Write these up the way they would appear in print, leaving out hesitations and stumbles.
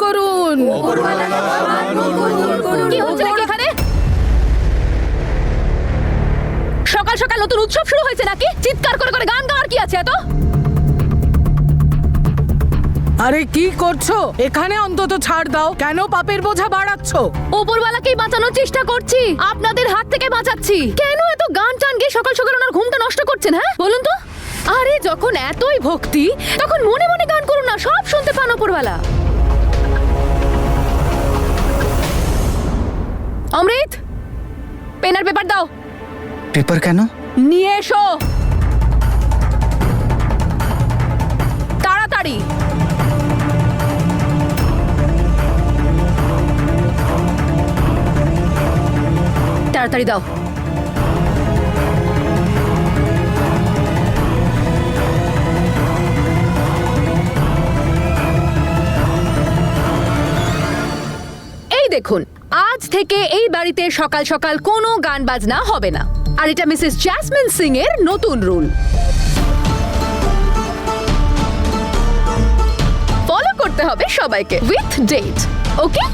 করুন। কি হচ্ছে নাকি এখানে? সকাল সকাল নতুন উৎসব শুরু হয়েছে নাকি? চিৎকার করে করে গান গাওয়ার কি আছে এত? আরে কি করছো এখানে? অন্তত ছাড় দাও। কেন পাপের বোঝা বাড়াচ্ছ? ওপরওয়ালাকেই বাঁচানোর চেষ্টা করছি, আপনাদের হাত থেকে বাঁচাচ্ছি। কেন এত গান টান গিয়ে সকাল সকাল ওনার ঘুমটা নষ্ট করছেন? হ্যাঁ বলুন তো। আরে যখন এতই ভক্তি তখন মনে মনে গান করুন না, সব শুনতে পান ওপরওয়ালা। অমৃত, পেন আর পেপার দাও। পেপার কেন? নিয়ে এসো তাড়াতাড়ি। তাড়াতাড়ি দাও। এই দেখুন, আজ থেকে এই বাড়িতে সকাল সকাল কোনো গান বাজনা হবে না। আর এটা মিসেস জ্যাসমিন সিং এর নতুন রুল। ফলো করতে হবে সবাইকে উইথ ডেট, ওকে?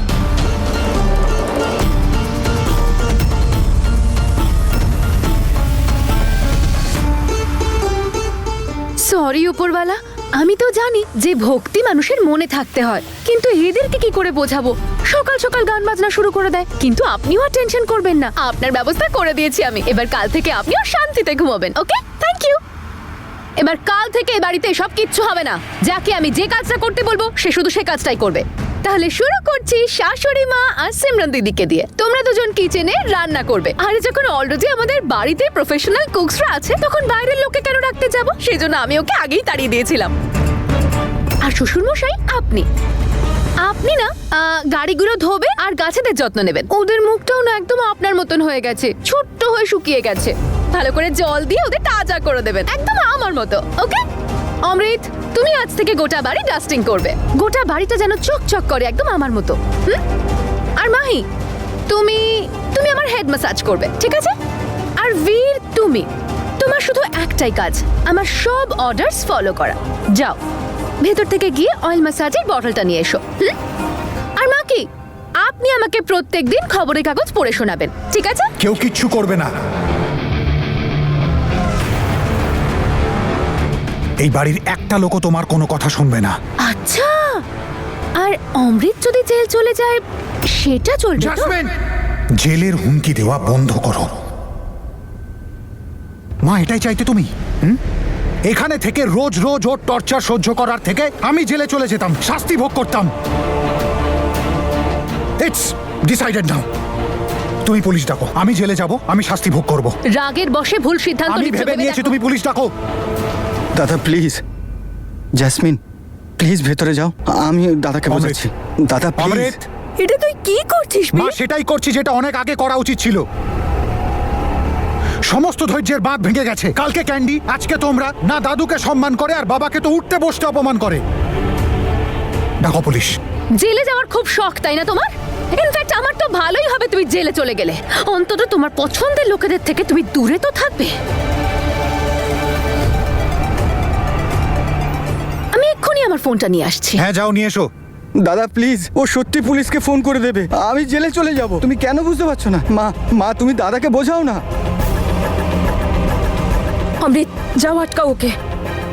সরি উপরওয়ালা, আমি তো জানি যে ভক্তি মানুষের মনে থাকতে হয়, কিন্তু এদেরকে কি করে বোঝাবো? সকাল সকাল গান বাজনা শুরু করে দেয়। কিন্তু আপনিও আর টেনশন করবেন না, আপনার ব্যবস্থা করে দিয়েছি আমি। এবার কাল থেকে আপনিও শান্তিতে ঘুমাবেন, ওকে? Thank you. এবার কাল থেকে এই বাড়িতে সব কিচ্ছু হবে না। যাকে আমি যে কাজটা করতে বলবো সে শুধু সে কাজটাই করবে। তাহলে শুরু করছি শাশুড়ি মা আর সিমরান দিদিকে দিয়ে। তোমরা দুজন কিচেনে রান্না করবে। আর যখন অলরেডি আমাদের বাড়িতে প্রফেশনাল কুকসরা আছে, তখন বাইরের লোককে কেন রাখতে যাব? সেজন্য আমি ওকে আগেই তাড়িয়ে দিয়েছিলাম। আর শ্বশুর মশাই আপনি না গাড়িগুলো ধোবে আর গাছেদের যত্ন নেবেন। ওদের মুখটাও না একদম আপনার মতন হয়ে গেছে, ছোট্ট হয়ে শুকিয়ে গেছে। ভালো করে জল দিয়ে ওদের তাজা করে দেবেন, একদম আমার মতো, ওকে? অমৃত, তুমি আজ থেকে গোটা বাড়ি ডাস্টিং করবে। গোটা বাড়িটা যেন চকচক করে, একদম আমার মতো। আর মাহি, তুমি আমার হেড ম্যাসাজ করবে, ঠিক আছে? আর বীর, তোমার শুধু একটাই কাজ, আমার সব অর্ডারস ফলো করা। যাও, ভেতর থেকে গিয়ে অয়েল ম্যাসাজের বটলটা নিয়ে এসো। আর মা কি, আপনি আমাকে প্রত্যেকদিন খবরের কাগজ পড়ে শোনাবেন, ঠিক আছে? কেউ কিচ্ছু করবে না। এই বাড়ির একটা লোকও তোমার কোনো কথা শুনবে না। আচ্ছা, আর অমৃত যদি জেল চলে যায় সেটা চলবে তো? জাসমিন, জেলের হুমকি দেওয়া বন্ধ করো। মা, এটাই চাইতে তুমি? এখানে থেকে রোজ রোজ ওর টর্চার সহ্য করার থেকে আমি জেলে চলে যেতাম, শাস্তি ভোগ করতাম। ইটস ডিসাইডেড নাও। তুমি পুলিশ ডাকো, আমি জেলে যাব, আমি শাস্তি ভোগ করব। রাগের বশে ভুল সিদ্ধান্ত আমি ভেবে নিয়েছি, তুমি পুলিশ ডাকো। দাদা প্লিজ, জ্যাসমিন প্লিজ ভেতরে যাও, আমি দাদাকে বোঝাচ্ছি। দাদা প্লিজ। অমৃত, এটা তুই কি করছিস? মা, সেটাই করছি যেটা অনেক আগে করা উচিত ছিল। সমস্ত ধৈর্যের বাঁধ ভেঙে গেছে। কালকে ক্যান্ডি, আজকে তোমরা না দাদুকে সম্মান করে আর বাবাকে তো উঠতে বসতে অপমান করে। ডাকো পুলিশ। জেলে যাওয়ার খুব শখ, তাই না তোমার? ইনফ্যাক্ট আমার তো ভালোই হবে তুমি জেলে চলে গেলে। অন্তত তোমার পছন্দের লোকেদের থেকে তুমি দূরে তো থাকবে। আমি এক্ষুনি আমার ফোনটা নিয়ে আসছি। হ্যাঁ, যাও নিয়ে এসো। দাদা প্লিজ, ও সত্যি পুলিশকে ফোন করে দেবে। আমি জেলে চলে যাব। তুমি কেন বুঝতে পারছো না? মা তুমি দাদাকে বোঝাও না। অমৃত, যাও আটকা ওকে।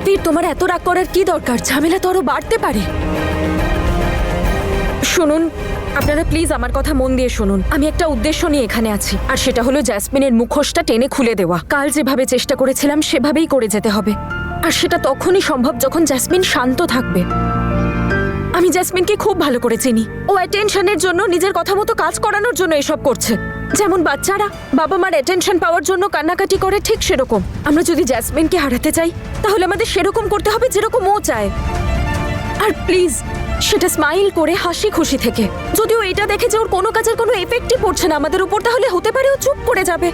বীর, তোমার এত রাগ করার কি দরকার? ঝামেলা তো আরো বাড়তে পারে। শুনুন, আপনারা প্লিজ আমার কথা মন দিয়ে শুনুন। আমি একটা উদ্দেশ্য নিয়ে এখানে আছি, আর সেটা হলো জ্যাসমিনের মুখোশটা টেনে খুলে দেওয়া। কাল যেভাবে চেষ্টা করেছিলাম সেভাবেই করে যেতে হবে। আর সেটা তখনই সম্ভব যখন জ্যাসমিন শান্ত থাকবে। আমি জ্যাসমিনকে খুব ভালো করে চিনি। ও অ্যাটেনশনের জন্য, নিজের কথা মতো কাজ করানোর জন্য এসব করছে। যেমন বাচ্চারা বাবা মার অ্যাটেনশন পাওয়ার জন্য কান্নাকাটি করে, ঠিক সেরকম আমরা যদি জ্যাসমিনকে হারাতে চাই তাহলে আমাদের সেরকম করতে হবে যেরকম ও চায়। আর প্লিজ সেটা স্মাইল করে, হাসি খুশি থেকে। যদিও এটা দেখে যে ওর কোনো কাজের কোনো এফেক্টই পড়ছে না আমাদের উপর, তাহলে হতে পারে ও চুপ করে যাবে।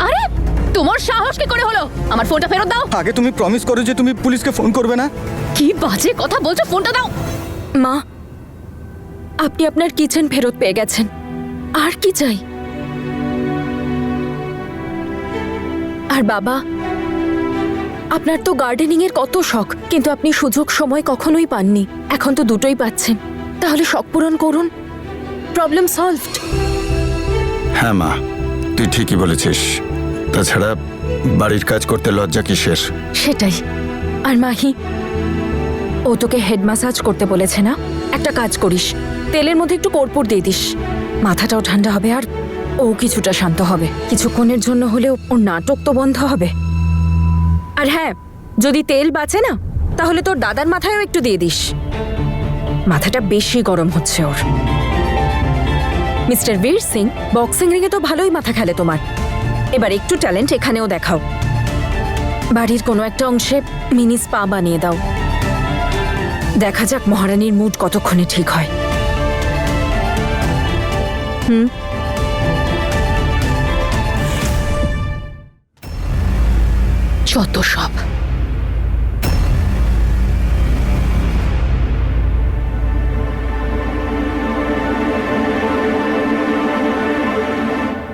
আরে তোমার সাহস কি করে হলো? আমার ফোনটা ফেরত দাও। আগে তুমি প্রমিস করো যে তুমি পুলিশকে ফোন করবে না। কি বাজে কথা বলছো, ফোনটা দাও। মা, আপনি আপনার কিচেন ফেরত পেয়ে গেছেন। আর কি চাই? আর বাবা, আপনার তো গার্ডেনিং এর কত শখ, কিন্তু আপনি সুযোগ সময় কখনোই পাননি। এখন তো দুটোই পাচ্ছেন, তাহলে শখ পূরণ করুন। Problem solved. হ্যাঁ মা, তুই ঠিকই বলেছিস। তাছাড়া বাড়ির কাজ করতে লজ্জা কিসের? সেটাই। আর মাহি, ও তোকে হেড ম্যাসাজ করতে বলেছে না? একটা কাজ করিস, তেলের মধ্যে একটু কর্পূর দিয়ে দিস, মাথাটাও ঠান্ডা হবে আর ও কিছুটা শান্ত হবে। কিছুক্ষণের জন্য হলেও ওর নাটক তো বন্ধ হবে। আর হ্যাঁ, যদি তেল বাঁচে না, তাহলে তোর দাদার মাথায়ও একটু দিয়ে দিস। মাথাটা বেশি গরম হচ্ছে ওর। মিস্টার বীর সিং, বক্সিং রিংয়ে তো ভালোই মাথা খেলে তোমার, এবার একটু ট্যালেন্ট এখানেও দেখাও। বাড়ির কোনো একটা অংশে মিনি স্পা বানিয়ে দাও। দেখা যাক মহারানীর মুড কতক্ষণে ঠিক হয়। যত সব।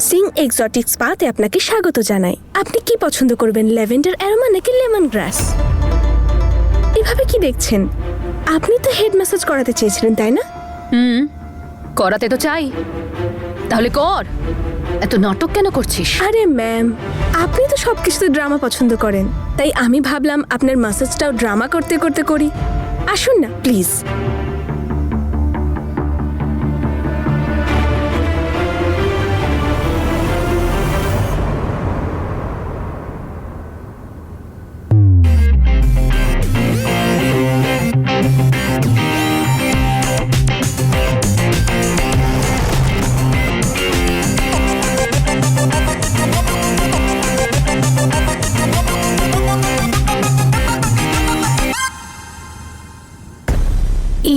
সিং এক্সোটিক স্পাতে আপনাকে স্বাগত জানাই। আপনি কি পছন্দ করবেন, ল্যাভেন্ডার অ্যারোমা নাকি লেমন গ্রাস? এভাবে কি দেখছেন? আপনি তো হেড ম্যাসাজ করাতে চেয়েছিলেন, তাই না? করাতে তো চাই, তাহলে কর। এত নাটক কেন করছিস? আরে ম্যাম, আপনি তো সবকিছুতে ড্রামা পছন্দ করেন, তাই আমি ভাবলাম আপনার ম্যাসাজটাও ড্রামা করতে করতে করি। আসুন না প্লিজ।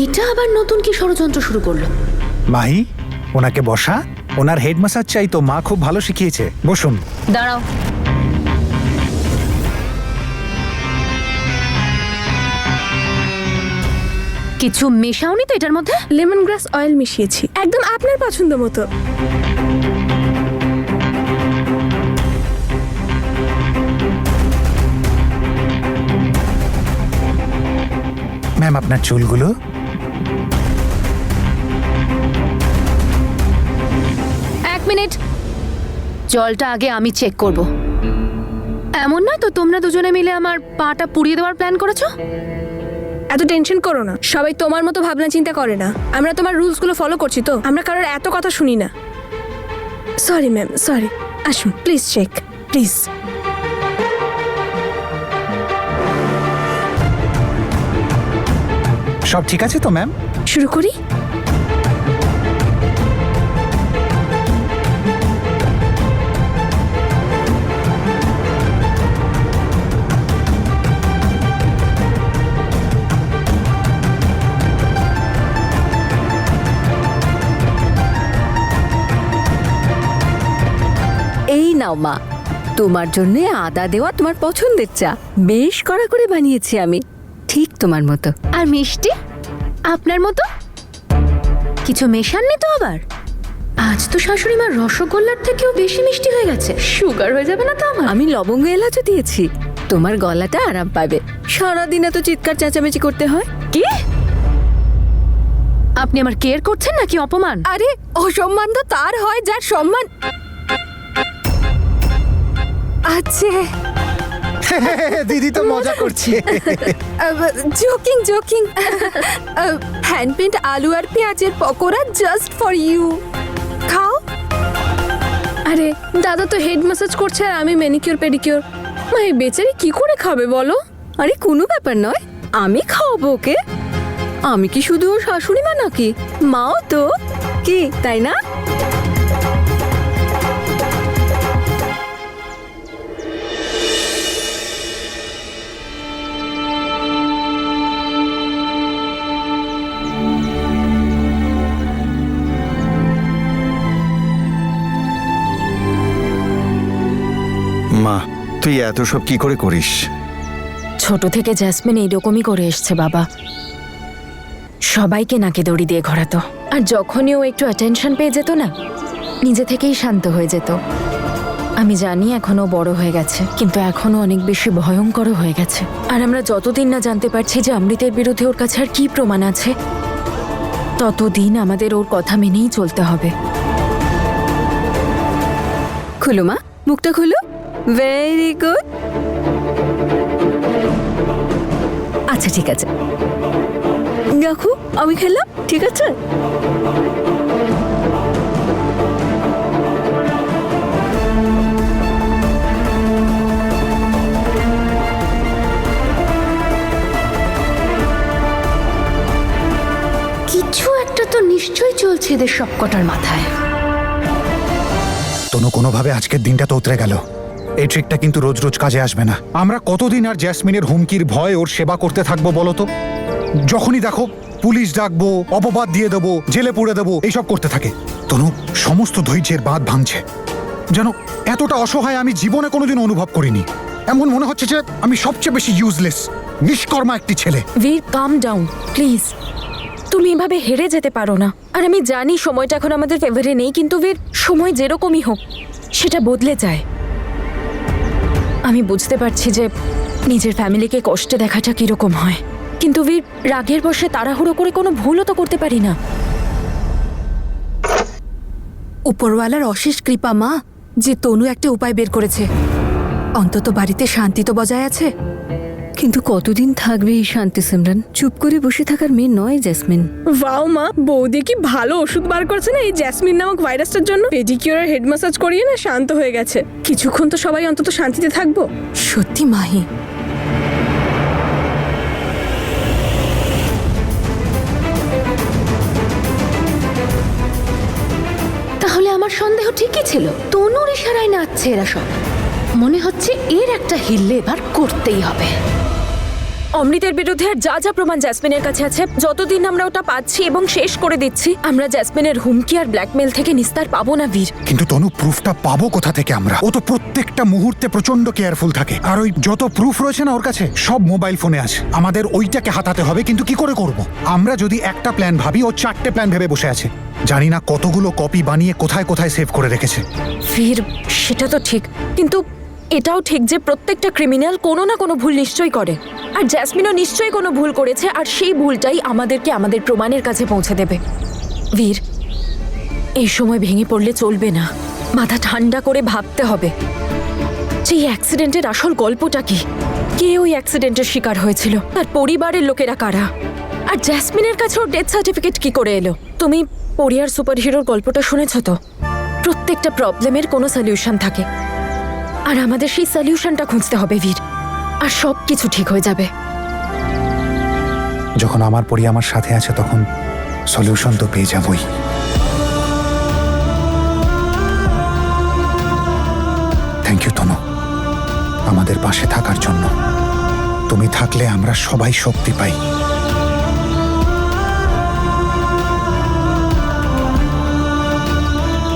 এটা আবার নতুন কি ষড়যন্ত্র শুরু করলো? মাহি, ওনাকে বসা। ওনার হেড ম্যাসাজ চাই তো, মা খুব ভালো শিখিয়েছে। বসুন। দাঁড়াও, কিছু মেশাওনি তো এটার মধ্যে? লেমন গ্রাস অয়েল মিশিয়েছি, একদম আপনার পছন্দ মতো। ম্যাম, আপনার চুলগুলো। এক মিনিট, জলটা আগে আমি চেক করব। এমন নয় তো তোমরা দুজনে মিলে আমার পাটা পুড়িয়ে দেওয়ার প্ল্যান করেছো? এত টেনশন করো না, সবাই তোমার মতো ভাবনা চিন্তা করে না। আমরা তোমার রুলসগুলো ফলো করছি তো, আমরা কারোর এত কথা শুনি না। Sorry ma'am, sorry. আসুন প্লিজ, চেক প্লিজ। সব ঠিক আছে তো ম্যাম? শুরু করি। এই নাও মা, তোমার জন্য আদা দেওয়া তোমার পছন্দের চা বেশ কড়া করে বানিয়েছি আমি, ঠিক তোমার মতো। আর মিষ্টি আপনার মতো? কিছু মেশাননি তো আবার? আজ তো শাশুড়ি মার রসগোল্লার থেকেও বেশি মিষ্টি হয়ে গেছে। সুগার হয়ে যাবে না তো আমার? আমি লবঙ্গ এলাচও দিয়েছি, তোমার গলাটা আরাম পাবে। সারাদিন এত চিৎকার চেঁচামেচি করতে হয়। কি? আপনি আমার কেয়ার করছেন নাকি অপমান? আরে অসম্মান তো তার হয় যার সম্মান আছে। দিদি তো মজা করছে। Joking joking. হ্যান্ডমেড আলু আর পেঁয়াজের পকোড়া জাস্ট ফর ইউ। খাও। আরে দাদা তো হেড ম্যাসাজ করছে আর আমি ম্যানিকিউর পেডিকিউর। মা, এই বেচারি কি করে খাবে বলো? আরে কোনো ব্যাপার নয়, আমি খাওয়াবো ওকে। আমি কি শুধু ওর শাশুড়ি মা নাকি, মাও তো, কি তাই না? মা, তুই এত সব কি করে করিস? ছোট থেকে জ্যাসমিন এইরকমই করে এসছে বাবা, সবাইকে নাকে দড়ি দিয়ে ঘোরাতো। আর যখনই ও একটু অ্যাটেনশন পেয়ে যেত না, নিজে থেকেই শান্ত হয়ে যেত। আমি জানি এখনো বড় হয়ে গেছে, কিন্তু এখনো অনেক বেশি ভয়ঙ্কর হয়ে গেছে। আর আমরা যতদিন না জানতে পারছি যে অমৃতের বিরুদ্ধে ওর কাছে আর কি প্রমাণ আছে, ততদিন আমাদের ওর কথা মেনেই চলতে হবে। খুলো মা, মুখটা খুলো। Very good. আচ্ছা ঠিক আছে, দেখো আমি খেললাম, ঠিক আছে? কিছু একটা তো নিশ্চয়ই চলছে এদের সবকটার মাথায়। তনু, কোনোভাবে আজকের দিনটা তো উতরে গেল। এই ট্রিকটা কিন্তু রোজ রোজ কাজে আসবে না। আমরা কতদিন আর জ্যাসমিনের হুমকির ভয় ওর সেবা করতে থাকবো বলো তো? যখনই দেখো পুলিশ ডাকবো, অপবাদ দিয়ে দেবো, জেলে পুড়ে দেবো, এইসব করতে থাকে। তনু, সমস্ত ধৈর্যের বাঁধ ভাঙছে। যেন এতটা অসহায় আমি জীবনে কোনোদিন অনুভব করিনি। এমন মনে হচ্ছে যে আমি সবচেয়ে বেশি ইউজলেস, নিষ্কর্মা একটি ছেলে। বীর, কাম ডাউন প্লিজ। তুমি এভাবে হেরে যেতে পারো না। আর আমি জানি সময়টা এখন আমাদের ফেভারে নেই, কিন্তু বীর, সময় যেরকমই হোক সেটা বদলে যায়। আমি বুঝতে পারছি যে নিজের ফ্যামিলিকে কষ্টে দেখাটা কিরকম হয়, কিন্তু বীর, রাগের বশে তাড়াহুড়ো করে কোনো ভুলও তো করতে পারি না। উপরওয়ালার অশেষ কৃপা মা, যে তনু একটা উপায় বের করেছে। অন্তত বাড়িতে শান্তি তো বজায় আছে। কিন্তু কতদিন থাকবে এই শান্তি সিমরান? চুপ করে বসে থাকার মেয়ে নয় জ্যাসমিন। ওয়াও মা, বৌদি কি ভালো ওষুধ বার করছে না এই জ্যাসমিন নামক ভাইরাসটার জন্য। পেডিকিউর আর হেড ম্যাসাজ করিয়ে না শান্ত হয়ে গেছে। কিছুক্ষণ তো সবাই অন্তত শান্তিতে থাকবো। সত্যি মাহি, তাহলে আমার সন্দেহ ঠিকই ছিল। তনুর ইশারায় নাচছে এরা সব। মনে হচ্ছে এর একটা হিল্লে এবার করতেই হবে। অমৃতের বিরুদ্ধে আর যা যা প্রমাণ জ্যাসমিনের কাছে আছে, যতদিন আমরা ওটা পাচ্ছি এবং শেষ করে দিচ্ছি, আমরা জ্যাসমিনের হুমকি আর ব্ল্যাকমেল থেকে নিস্তার পাবো না বীর। কিন্তু তনু, প্রুফটা পাবো কোথা থেকে আমরা? ও তো প্রত্যেকটা মুহূর্তে প্রচন্ড কেয়ারফুল থাকে। আর ওই যত প্রুফ রয়েছে না ওর কাছে, সব মোবাইল ফোনে আছে। আমাদের ওইটাকে হাতাতে হবে, কিন্তু কি করে করব? আমরা যদি একটা প্ল্যান ভাবি, ও 4টে প্ল্যান ভেবে বসে আছে। জানি না কতগুলো কপি বানিয়ে কোথায় কোথায় সেভ করে রেখেছে। বীর, সেটা তো ঠিক, কিন্তু এটাও ঠিক যে প্রত্যেকটা ক্রিমিনাল কোনো না কোনো ভুল নিশ্চয়ই করে। আর জ্যাসমিনও নিশ্চয়ই কোনো ভুল করেছে, আর সেই ভুলটাই আমাদেরকে আমাদের প্রমাণের কাছে পৌঁছে দেবে। বীর, এই সময় ভেঙে পড়লে চলবে না। মাথা ঠান্ডা করে ভাবতে হবে যে এই অ্যাক্সিডেন্টের আসল গল্পটা কি, কে ওই অ্যাক্সিডেন্টের শিকার হয়েছিল, তার পরিবারের লোকেরা কারা, আর জ্যাসমিনের কাছে ওর ডেথ সার্টিফিকেট কি করে এলো। তুমি পরিয়ার সুপারহিরোর গল্পটা শুনেছ তো? প্রত্যেকটা প্রবলেমের কোনো সলিউশন থাকে, আর আমাদের সেই সলিউশনটা খুঁজতে হবে বীর, আর সব কিছু ঠিক হয়ে যাবে। যখন আমার পরি আমার সাথে আছে, তখন সলিউশন তো পেয়ে যাবই। থ্যাংক ইউ তনু, আমাদের পাশে থাকার জন্য। তুমি থাকলে আমরা সবাই শক্তি পাই।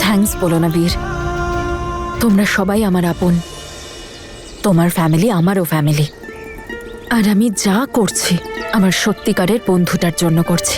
থ্যাঙ্কস বলো না বীর, তোমরা সবাই আমার আপন। তোমার ফ্যামিলি আমারও ফ্যামিলি, আর আমি যা করছি আমার সত্যিকারের বন্ধুটার জন্য করছি।